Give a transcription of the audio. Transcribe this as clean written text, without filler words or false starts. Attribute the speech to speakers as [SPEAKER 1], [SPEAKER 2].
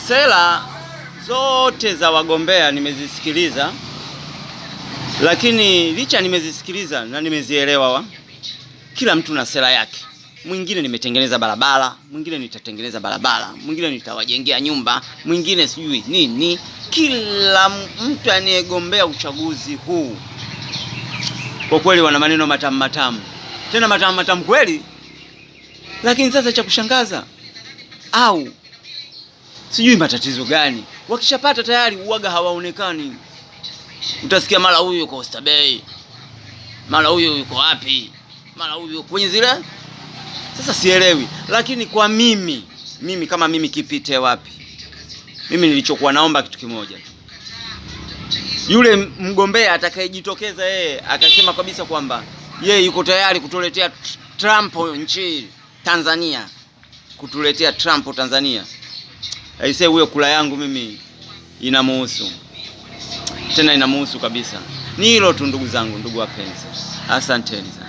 [SPEAKER 1] Sera zote za wagombea nimezisikiliza, lakini licha nimezisikiliza na nimezielewa, kila mtu na sera yake. Mwingine nimetengeneza barabara, mwingine nitatengeneza barabara, mwingine nitawajengea nyumba, mwingine sijui nini. Kila mtu anayegombea uchaguzi huu kwa kweli wana maneno matamu matamu, tena matamu matamu kweli. Lakini sasa cha kushangaza au sijui matatizo gani, wakishapata tayari uwaga hawaonekani. Utasikia mara huyu yuko Oysterbay, mara huyu yuko wapi, mara huyu kwenye zile. Sasa sielewi, lakini kwa mimi kama mimi Kipite wapi, mimi nilichokuwa naomba kitu kimoja tu. Yule mgombea atakayejitokeza yeye akasema kabisa kwamba yeye yuko tayari kutuletea Trump nchi Tanzania, kutuletea Trump Tanzania, aisee, huyo kula yangu mimi inamuhusu, tena inamuhusu kabisa. Ni hilo tu ndugu zangu, ndugu wapenzi, asanteni sana.